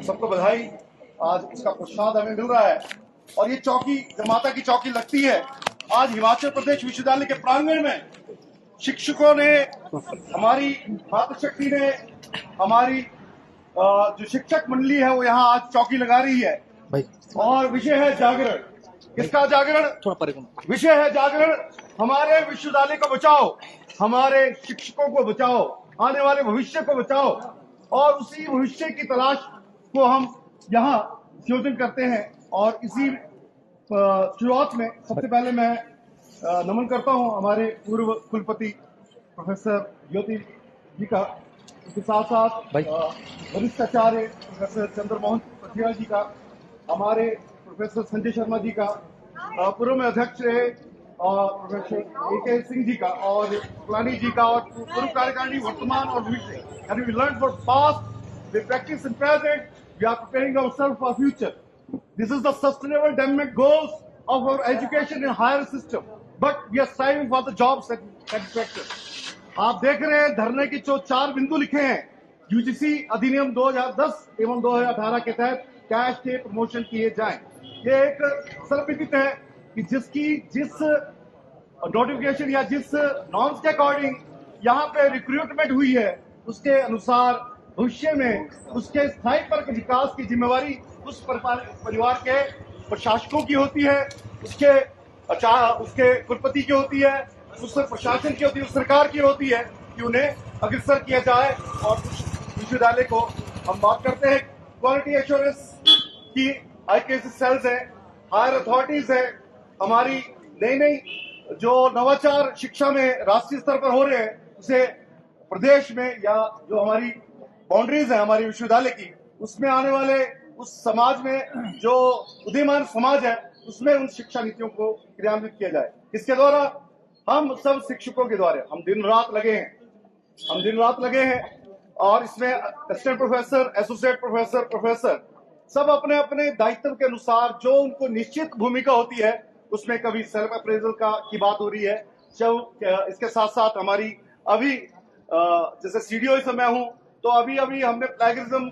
सबको बधाई। आज उसका प्रसाद हमें मिल रहा है और ये चौकी जब माता की चौकी लगती है, आज हिमाचल प्रदेश विश्वविद्यालय के प्रांगण में शिक्षकों ने, हमारी मातृशक्ति ने, हमारी जो शिक्षक मंडली है वो यहाँ आज चौकी लगा रही है और विषय है जागरण। किसका जागरण? विषय है जागरण। हमारे विश्वविद्यालय को बचाओ, हमारे शिक्षकों को बचाओ, आने वाले भविष्य को बचाओ और उसी भविष्य की तलाश को हम यहाँ आयोजन करते हैं। और इसी शुरुआत में सबसे पहले मैं नमन करता हूँ हमारे पूर्व कुलपति प्रोफेसर ज्योति जी का, उसके साथ साथ वरिष्ठ आचार्य प्रोफेसर चंद्रमोहन पथिया जी का, हमारे प्रोफेसर संजय शर्मा जी का, पूर्व में अध्यक्ष रहे प्रोफेसर AK सिंह जी का और फलानी जी का, और पूर्व कार्यकारिणी वर्तमान और भविष्य। And we learned for past, we practice in present, we are preparing ourselves for future. This is the sustainable development goals of our education in higher system, but we are striving for the job satisfaction. आप देख रहे हैं धरने की जो 4 बिंदु लिखे हैं, UGC अधिनियम 2010 एवं 2018 के तहत कैश के प्रमोशन किए जाएं। ये एक सर्वविदित है कि जिस नोटिफिकेशन या जिस नॉर्म्स के अकॉर्डिंग यहाँ पे रिक्रूटमेंट हुई है, उसके अनुसार भविष्य में उसके स्थायी पर विकास की जिम्मेवारी उस परिवार के प्रशासकों की होती है, उसके कुलपति की होती है, उस प्रशासन की होती है, उस सरकार की होती है कि उन्हें अग्रसर किया जाए। और विश्वविद्यालय को हम बात करते हैं क्वालिटी एश्योरेंस की, IKC सेल्स है, हायर अथॉरिटीज है, हमारी नई नई जो नवाचार शिक्षा में राष्ट्रीय स्तर पर हो रहे हैं, उसे प्रदेश में या जो हमारी बाउंड्रीज है हमारी विश्वविद्यालय की, उसमें आने वाले उस समाज में जो उदीयमान समाज है, उसमें उन शिक्षा नीतियों को क्रियान्वित किया जाए। इसके द्वारा हम सब शिक्षकों के द्वारा हम दिन रात लगे हैं और इसमें assistant professor, associate professor, professor सब अपने अपने दायित्व के अनुसार जो उनको निश्चित भूमिका होती है, उसमें कभी सेल्फ अप्रेजल की बात हो रही है, जब इसके साथ साथ हमारी अभी जैसे CDO इस समय हूं, तो अभी हमने प्लैगियरिज्म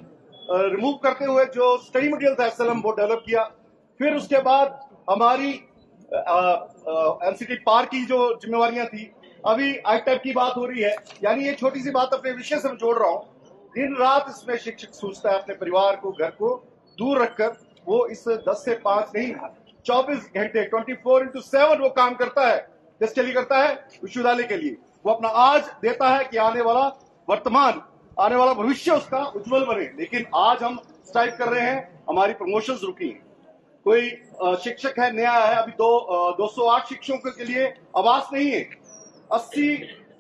रिमूव करते हुए जो स्टडी मटेरियल था SLM वो डेवलप किया। फिर उसके बाद हमारी MCT पार की जो जिम्मेवारियां थी, अभी ITAP की बात हो रही है। यानी ये छोटी सी बात अपने विषय से मैं जोड़ रहा हूँ। दिन रात इसमें शिक्षक सोचता है अपने परिवार को, घर को दूर रखकर, वो इस 10 से 5 नहीं 24 घंटे 24/7 वो काम करता है। किसके लिए करता है? विश्वविद्यालय के लिए। वो अपना आज देता है कि आने वाला वर्तमान, आने वाला भविष्य उसका उज्जवल बने। लेकिन आज हम स्ट्राइक कर रहे हैं, हमारी प्रमोशंस रुकी हैं। कोई शिक्षक है, नया है, अभी 208 शिक्षकों के लिए आवास नहीं है। 80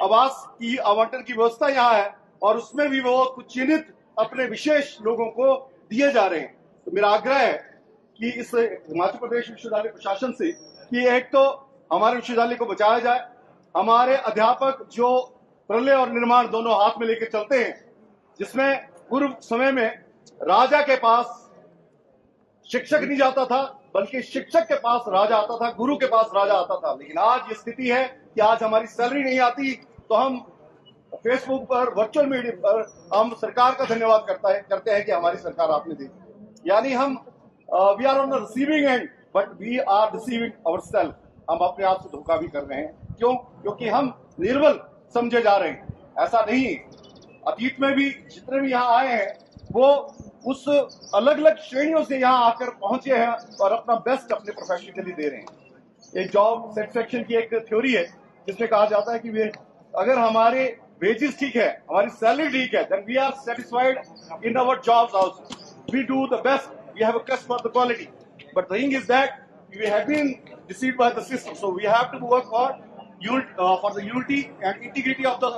आवास की आवंटन की व्यवस्था यहाँ है और उसमें भी वो कुछ चिन्हित अपने विशेष लोगों को दिए जा रहे हैं। तो मेरा आग्रह है कि इस हिमाचल प्रदेश विश्वविद्यालय प्रशासन से कि एक तो हमारे विश्वविद्यालय को बचाया जाए, हमारे अध्यापक जो प्रलय और निर्माण दोनों हाथ में लेकर चलते हैं, जिसमें पूर्व समय में राजा के पास शिक्षक नहीं जाता था, बल्कि शिक्षक के पास राजा आता था, गुरु के पास राजा आता था। लेकिन आज ये स्थिति है कि आज हमारी सैलरी नहीं आती तो हम फेसबुक पर, वर्चुअल मीडिया पर हम सरकार का धन्यवाद करते हैं कि हमारी सरकार आपने दी। यानी हम we are on the receiving end but we are deceiving ourselves. हम अपने आप से धोखा भी कर रहे हैं। क्यों? क्योंकि हम निर्बल समझे जा रहे हैं। ऐसा नहीं, अतीत में भी जितने भी यहाँ आए हैं वो उस अलग अलग श्रेणियों से यहाँ आकर पहुंचे हैं और अपना बेस्ट अपने प्रोफेशन के लिए दे रहे हैं। एक जॉब सेटिस्फेक्शन की एक थ्योरी है जिसमें कहा जाता है कि अगर हमारे वेजेस ठीक है, हमारी सैलरी ठीक है, then we are satisfied in our jobs also. We do the best. We have a quest for the quality. But the thing is that we have been deceived by the system. So we have to work for the unity and integrity of the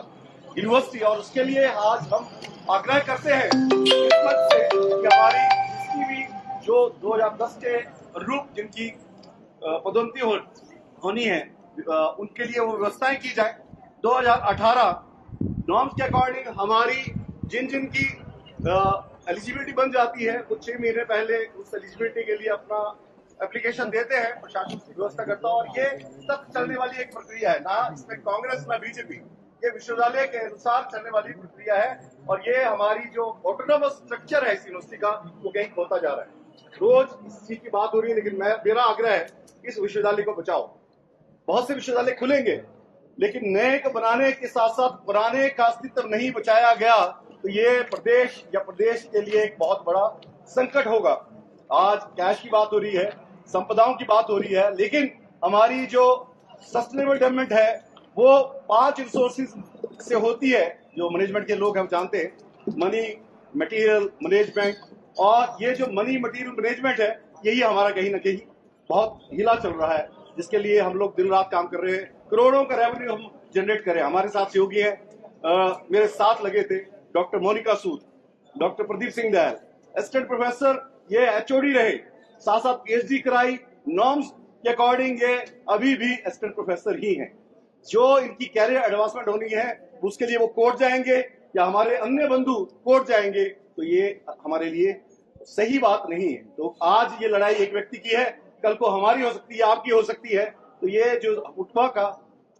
university. और उसके लिए आज हम आग्रह करते हैं इस मत से कि हमारी इसकी भी जो 2010 के रूप जिनकी पदोन्नति होनी है, उनके लिए वो व्यवस्थाएं की जाए। 2018 नॉर्म्स के अकॉर्डिंग हमारी जिनकी एलिजिबिलिटी बन जाती है, वो 6 महीने पहले उस एलिजिबिलिटी के लिए अपना एप्लीकेशन देते हैं, प्रशासन व्यवस्था करता है। और ये सब चलने वाली एक प्रक्रिया है, ना इसमें कांग्रेस ना बीजेपी। ये विश्वविद्यालय के अनुसार चलने वाली प्रक्रिया है और ये हमारी जो ऑटोनोमस स्ट्रक्चर है इस यूनिवर्सिटी का वो कहीं खोता जा रहा है। रोज इस चीज की बात हो रही है, लेकिन मेरा आग्रह है इस विश्वविद्यालय को बचाओ। बहुत से विश्वविद्यालय खुलेंगे, लेकिन नए को बनाने के साथ साथ पुराने का अस्तित्व नहीं बचाया गया तो ये प्रदेश या प्रदेश के लिए एक बहुत बड़ा संकट होगा। आज कैश की बात हो रही है, संपदाओं की बात हो रही है, लेकिन हमारी जो सस्टेनेबल डेवलपमेंट है वो 5 रिसोर्सेज से होती है। जो मैनेजमेंट के लोग हम जानते हैं, मनी, मटेरियल मैनेजमेंट, और ये जो मनी मटेरियल मैनेजमेंट है यही हमारा कहीं ना कहीं बहुत ढीला चल रहा है, जिसके लिए हम लोग दिन रात काम कर रहे हैं। करोड़ों का रेवेन्यू हम जनरेट करें। हमारे साथ सहयोगी है, मेरे साथ लगे थे doctor Monika Sood, doctor Pradeep Singh Dayal, assistant professor, ये एचओडी रहे, साथ साथ पीएचडी कराई, नॉर्म्स के अकॉर्डिंग ये अभी भी असिस्टेंट प्रोफेसर ही हैं। जो इनकी कैरियर एडवांसमेंट होनी है उसके लिए वो कोर्ट जाएंगे या हमारे अन्य बंधु कोर्ट जाएंगे, तो ये हमारे लिए सही बात नहीं है। तो आज ये लड़ाई एक व्यक्ति की है, कल को हमारी हो सकती है, आपकी हो सकती है। तो ये जो उठवा का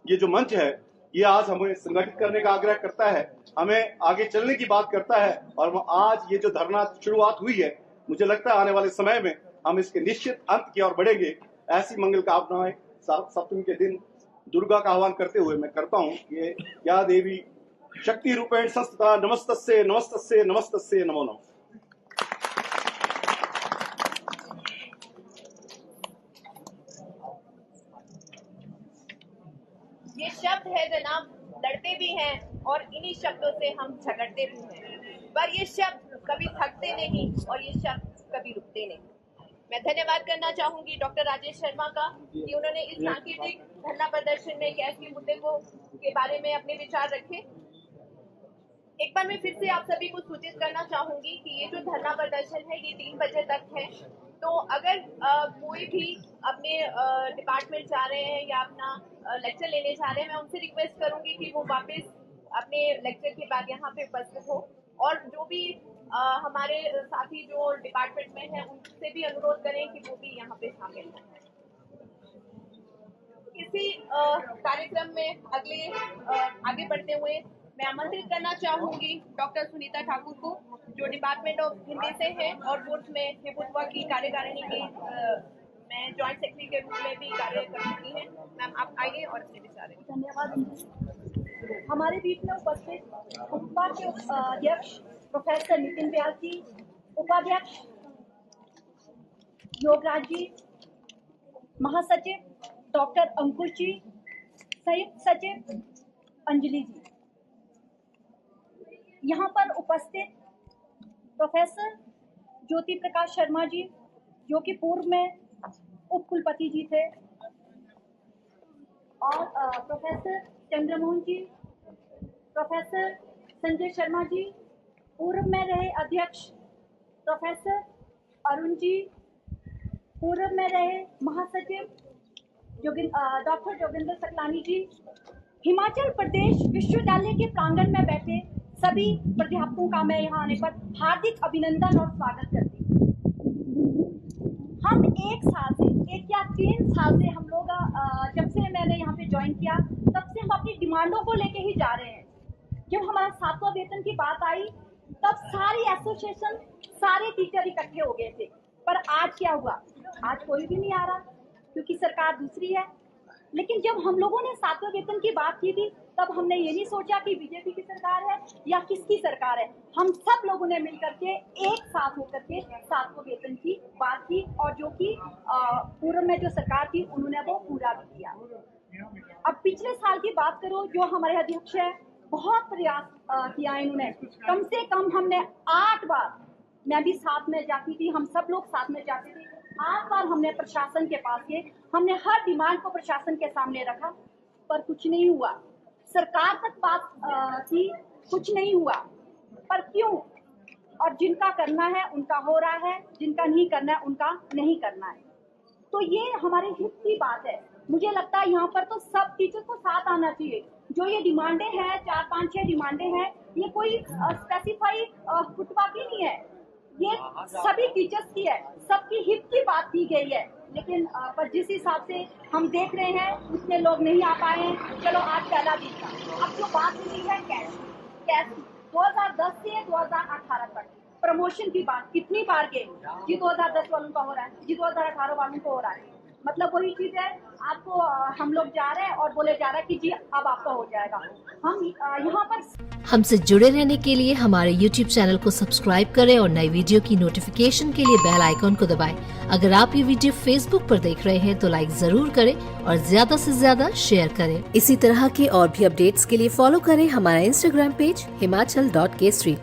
ये जो मंच है ये आज हमें संगठित करने का आग्रह करता है, हमें आगे चलने की बात करता है। और आज ये जो धरना शुरुआत हुई है, मुझे लगता है आने वाले समय में हम इसके निश्चित अंत की ओर बढ़ेंगे। ऐसी मंगल कामनाएं सप्तमी के दिन दुर्गा का आह्वान करते हुए मैं करता हूँ। ये या देवी शक्ति रूपेण संस्थिता नमस्तस्ये नमस्तस्ये नमस्तस्ये नमो नमः। ये शब्द है जनाब, लड़ते भी हैं और इन्हीं शब्दों से हम झगड़ते भी हैं, पर ये शब्द कभी थकते नहीं और ये शब्द कभी रुकते नहीं। मैं धन्यवाद करना चाहूंगी डॉक्टर राजेश शर्मा का कि उन्होंने इस सांकेतिक धरना प्रदर्शन में कैश के मुद्दे को के बारे में अपने विचार रखे। एक बार मैं फिर से आप सभी को सूचित करना चाहूंगी कि ये जो धरना प्रदर्शन है ये 3 बजे तक है। तो अगर कोई भी अपने डिपार्टमेंट जा रहे हैं या अपना लेक्चर लेने जा रहे हैं, मैं उनसे रिक्वेस्ट करूंगी कि वो वापस अपने लेक्चर के बाद यहाँ पे उपस्थित हो। और जो भी हमारे साथी जो डिपार्टमेंट में हैं उनसे भी अनुरोध करें कि वो भी यहाँ पे शामिल हों। इसी कार्यक्रम में आगे बढ़ते हुए मैं आमंत्रित करना चाहूंगी डॉक्टर सुनीता ठाकुर को, जो डिपार्टमेंट ऑफ हिंदी से है और पूर्व में हिपुतवा की कार्यकारिणी की मैं जॉइंट सेक्रेटरी के रूप में भी कार्य कर चुकी है। मैम आप आइए और अपने विचार। धन्यवाद। हमारे बीच में उपस्थित उपपा के अध्यक्ष प्रोफेसर नितिन व्यास जी, उपाध्यक्ष योगराज जी, महासचिव डॉक्टर अंकुश जी, संयुक्त सचिव अंजलि जी, यहाँ पर उपस्थित प्रोफेसर ज्योति प्रकाश शर्मा जी जो कि पूर्व में उप कुलपति जी थे, और प्रोफेसर चंद्रमोहन जी, प्रोफेसर संजय शर्मा जी, पूर्व में रहे अध्यक्ष प्रोफेसर अरुण जी, पूर्व में रहे महासचिव डॉक्टर जोगिंदर सकलानी जी, हिमाचल प्रदेश विश्वविद्यालय के प्रांगण में बैठे सभी प्राध्यापकों का मैं यहाँ आने पर हार्दिक अभिनंदन और स्वागत करती हूँ। हम 1 साल से 1 या 3 साल से हम लोग जब से मैंने यहाँ पे ज्वाइन किया तब से हम अपनी डिमांडों को लेके ही जा रहे हैं। जब हमारा 7वां वेतन की बात आई तब सारी एसोसिएशन, सारे टीचर इकट्ठे हो गए थे, पर आज क्या हुआ? आज कोई भी नहीं आ रहा क्योंकि सरकार दूसरी है। लेकिन जब हम लोगों ने 7वें वेतन की बात की थी तब हमने ये नहीं सोचा कि बीजेपी की सरकार है या किसकी सरकार है। हम सब लोगों ने मिलकर के एक साथ होकर के 7वें वेतन की बात की, और जो कि पूर्व में जो सरकार थी उन्होंने वो पूरा भी किया। अब पिछले साल की बात करो, जो हमारे अध्यक्ष है बहुत प्रयास किया इन्होंने। कम से कम हमने 8 बार, मैं भी साथ में जाती थी, हम सब लोग साथ में जाते थे, 8 बार हमने प्रशासन के पास गए, हमने हर डिमांड को प्रशासन के सामने रखा, पर कुछ नहीं हुआ। सरकार तक बात की, कुछ नहीं हुआ। पर क्यों? और जिनका करना है उनका हो रहा है, जिनका नहीं करना है उनका नहीं करना है। तो ये हमारे हित की बात है। मुझे लगता है यहाँ पर तो सब टीचर को साथ आना चाहिए। जो ये डिमांडें हैं, 4, 5, 6 डिमांडें हैं, ये कोई स्पेसिफाई फुटवा की नहीं है। ये सभी टीचर्स की है, सबकी हित की बात की गई है, लेकिन पर जिस हिसाब से हम देख रहे हैं उतने लोग नहीं आ पाए हैं। चलो आज पहला दिन था, अब जो बात हुई है कैसी 2010 से 2018 तक प्रमोशन की बात कितनी बार गई जी, 2010 वालों का हो रहा है जी, 2018 वालों को हो रहा है। मतलब वही चीज है, आपको हम लोग जा रहे हैं और बोले जा रहा है कि जी अब आपका हो जाएगा। हम यहाँ पर हमसे जुड़े रहने के लिए हमारे YouTube चैनल को सब्सक्राइब करें और नई वीडियो की नोटिफिकेशन के लिए बेल आइकॉन को दबाएं। अगर आप ये वीडियो Facebook पर देख रहे हैं तो लाइक जरूर करें और ज्यादा से ज्यादा शेयर करें। इसी तरह के और भी अपडेट्स के लिए फॉलो करें हमारा Instagram पेज himachal.kesri।